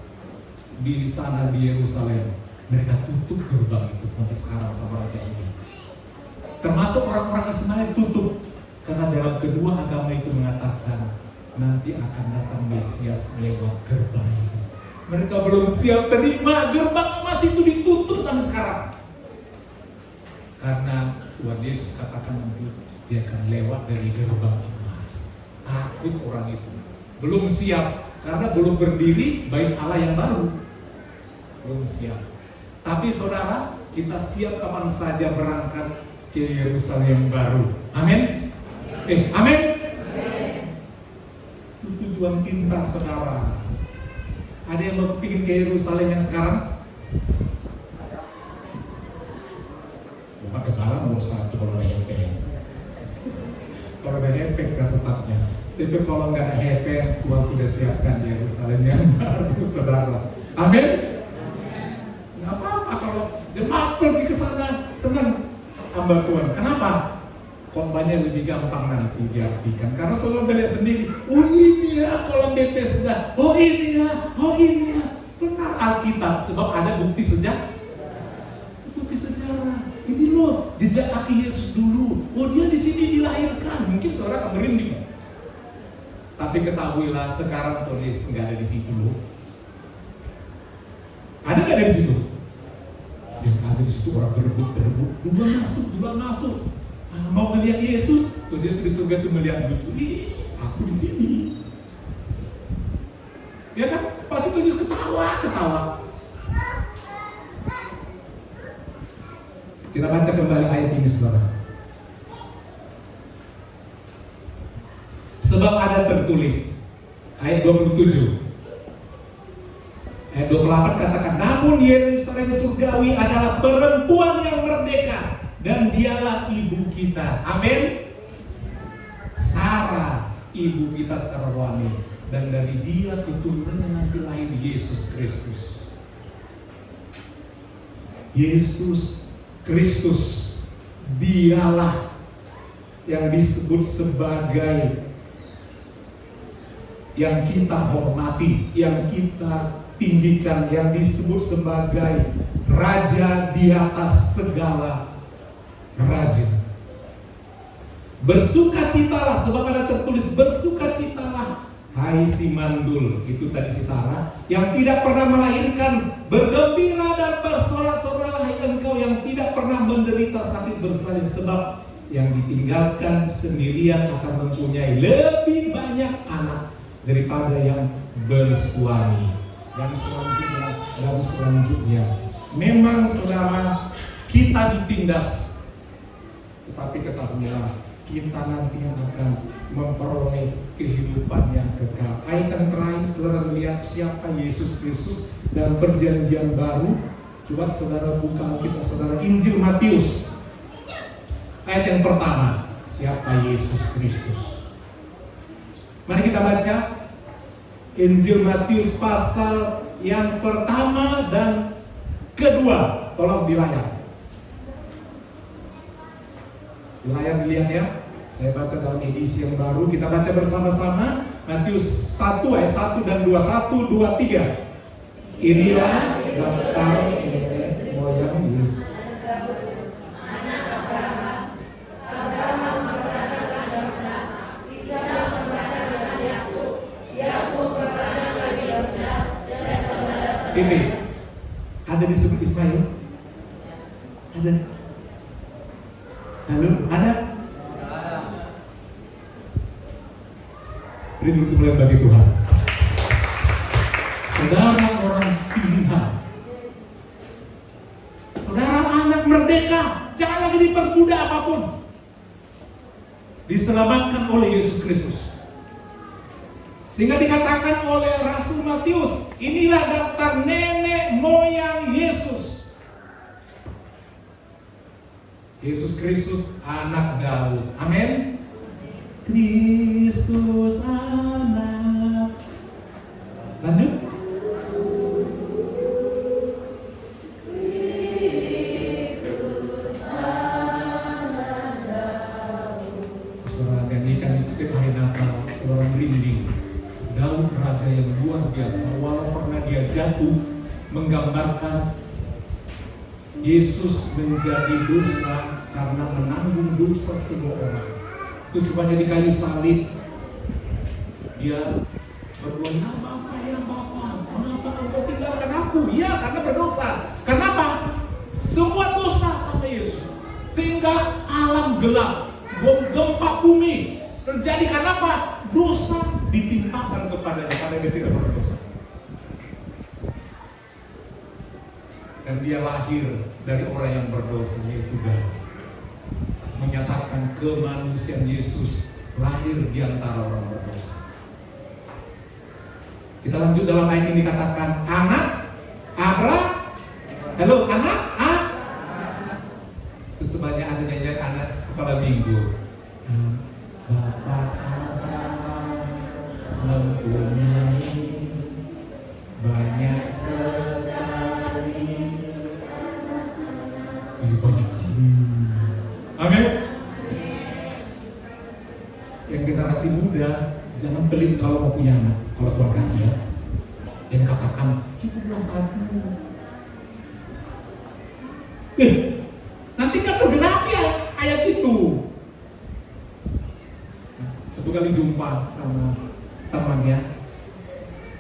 di sana di Yerusalem. Mereka tutup gerbang itu sampai sekarang sama raja ini. Termasuk orang-orang Ismail tutup. Karena dalam kedua agama itu mengatakan nanti akan datang Mesias lewat gerbang itu. Mereka belum siap terima, gerbang emas itu ditutup sampai sekarang. Karena Tuhan Yesus katakan nanti dia akan lewat dari gerbang emas. Takut orang itu. Belum siap, karena belum berdiri bait Allah yang baru. Belum siap. Tapi saudara, kita siap kapan saja berangkat ke Yerusalem yang baru. Amin. Amin. Itu tujuan kita, saudara. Ada yang mau pikir ke Yerusalem yang sekarang? Bapak kepala nomor 1 kalau ada hepeng. Kalau ada hepeng catatannya. Tapi kalau nggak ada hepeng, Tuhan sudah siapkan Yerusalem yang baru, saudara. Amin. Nggak apa-apa kalau jemaat pergi ke sana senang hamba Tuhan. Kenapa? Khotbahnya lebih gampang nanti diartikan karena saudara lihat sendiri. Oh ini ya kolam Bethesda. Oh ini ya. Oh ini ya. Benar Alkitab sebab ada bukti sejarah. Bukti sejarah. Ini loh jejak kaki Yesus dulu. Oh dia di sini dilahirkan. Mungkin saudara merinding. Tapi ketahuilah sekarang Tuhan Yesus nggak ada di situ loh. Ada nggak di situ? Yang ada di situ orang berebut. Duluan masuk. Mau melihat Yesus, tuh dia di surga tuh melihat lucu. Ih, aku di sini. Ya kan? Pasti tuh Yesus ketawa. Kita baca kembali ayat ini, saudara. Sebab ada tertulis ayat 27. Ayat 28 katakan, namun Yerusalem surgawi adalah perempuan yang merdeka dan dialah ibu kita. Amin. Sarah ibu kita secara rohani, dan dari dia keturunannya nanti lahir Yesus Kristus. Yesus Kristus dialah yang disebut sebagai yang kita hormati, yang kita tinggikan, yang disebut sebagai raja di atas segala raja. Bersukacitalah, sebab ada tertulis bersukacitalah hai si mandul, itu tadi si Sarah yang tidak pernah melahirkan, bergembira dan bersorak-soraklah hai engkau yang tidak pernah menderita sakit bersalin, sebab yang ditinggalkan sendirian akan mempunyai lebih banyak anak daripada yang bersuami. Dan selanjutnya memang saudara kita ditindas, tetapi ketahuilah kita nanti akan memperoleh kehidupan yang kekal. Ayat yang terakhir saudara melihat siapa Yesus Kristus dalam perjanjian baru. Coba saudara buka kita saudara Injil Matius. Ayat yang pertama, siapa Yesus Kristus? Mari kita baca Injil Matius pasal yang pertama dan kedua. Tolong di layar. Di layar dilihat ya. Saya baca dalam edisi yang baru. Kita baca bersama-sama Matius 1 ayat 1 dan 2. 1, 2, 3. Inilah daftar nenek moyang Yesus. Ini ada disebut Ismail? Ada? Halo? Ada? Beri dulu kemuliaan bagi Tuhan. Saudara orang pilihan, saudara anak merdeka, jangan lagi diperbudak apapun. Diselamatkan oleh Yesus Kristus. Sehingga dikatakan oleh Rasul Matius, inilah daftar nenek moyang Yesus. Yesus Kristus anak Daud. Amin. Kristus anak. Lanjut. luar biasa. Walau pernah dia jatuh, menggambarkan Yesus menjadi dosa karena menanggung dosa semua orang. Itu sebabnya di kayu salib dia berdoa, "Ya Bapa, ya Bapa, mengapa engkau tinggalkan aku?" Ya, karena berdosa. Kenapa? Semua dosa sama Yesus, sehingga alam gelap, gempa bumi terjadi. Karena apa? Dosa ditimpakan kepadanya, karena dia tidak berdosa. Dan dia lahir dari orang yang berdosa, yaitu Daud. Menyatakan kemanusiaan Yesus lahir di antara orang berdosa. Kita lanjut dalam ayat ini dikatakan anak anak terus sebanyak ada nyanyian anak sekolah minggu. Bapak Abraham mempunyai banyak sekali. Banyak kali. Amin. Yang generasi muda jangan pelit kalau mau punya anak. Kalau Tuhan kasih ya, yang katakan cukuplah satu. Nanti kan tergenapi ya ayat itu. Satu kali jumpa sama temannya,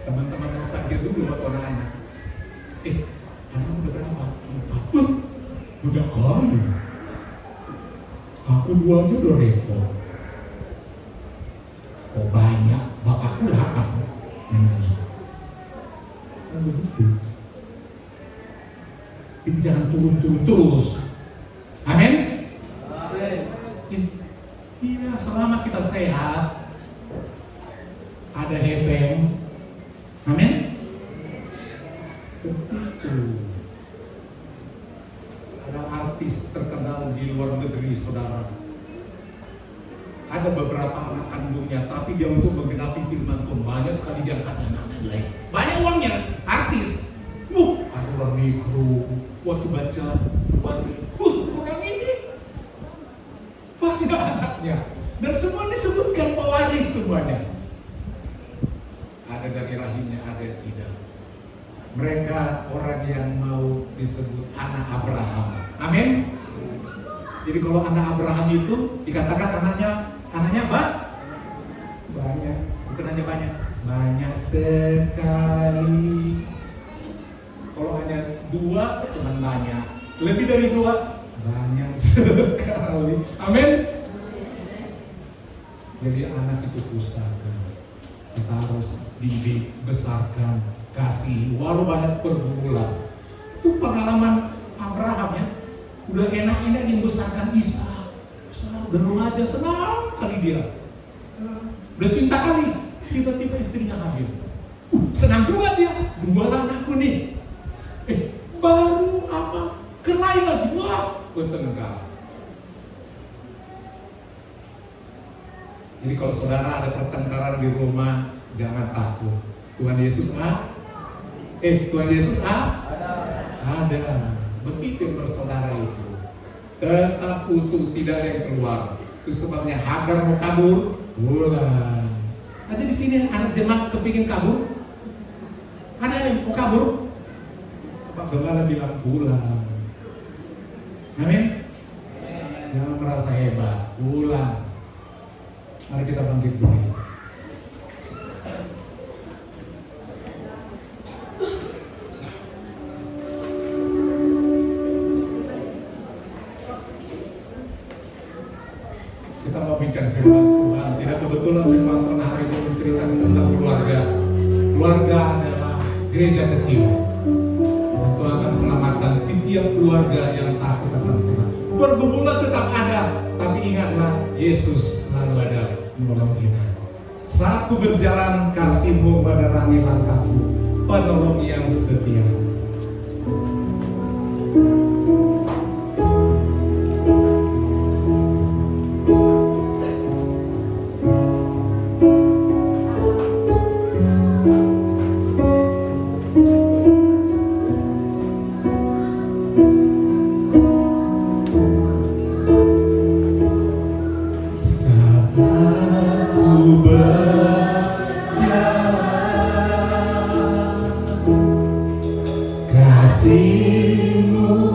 teman-teman Musa dia dulu waktu anak-anak. Anak udah berapa? 4. Udah kali. Aku 2 aja udah repot. Oh banyak, bapakku lah apa? Begitu. Jadi jangan turun-turun terus. Amin. Iya, selama kita sehat, ada hepeng. Amin. Seperti itu. Ada artis terkenal di luar negeri, saudara. Ada beberapa anak kandungnya, tapi dia untuk menggenapi firman Tuhan banyak sekali dia angkat anak-anak lain. Banyak uangnya, artis. Ada orang mikro, waktu baca, orang ini banyak anaknya. Dan semua disebutkan pewaris semuanya. Ada dari rahimnya, ada yang tidak. Mereka orang yang mau disebut anak Abraham. Amin. Jadi kalau anak Abraham itu dikatakan anaknya banyak, bukan hanya banyak sekali. Kalau hanya 2 cuma banyak, lebih dari 2 banyak sekali. Amin. Jadi anak itu pusaka, kita harus didik, besarkan, kasih, walau banyak pergumulan. Itu pengalaman Abraham ya, udah enak-enak membesarkan Ishak. Udah remaja, senang kali dia. Udah cinta kali, tiba-tiba istrinya hamil. Senang juga dia, 2 anakku nih. Baru apa? Kelahi lagi, wah, bertengkar. Jadi kalau saudara ada pertengkaran di rumah, jangan takut. Tuhan Yesus Tuhan Yesus ada. Berpikir bersaudara itu tetap utuh, tidak ada yang keluar. Itu sebabnya Hagar mau kabur, pulang. Ada di sini anak jemaat kepingin kabur, ada yang mau kabur, Pak Gembala bilang pulang. Amin. Jangan merasa hebat, pulang. Mari kita bangkit dulu. Kita mau bikin firman Tuhan. Tidak kebetulan firman Tuhan hari ini menceritakan tentang keluarga. Keluarga adalah gereja kecil. Dan Tuhan akan selamatkan tiap keluarga yang takut akan Tuhan. Pergumulan tetap ada, tapi ingatlah Yesus selalu ada menolong kita. Saat ku berjalan, kasih-Mu menerangi langkahku, penolong yang setia. kasih-Mu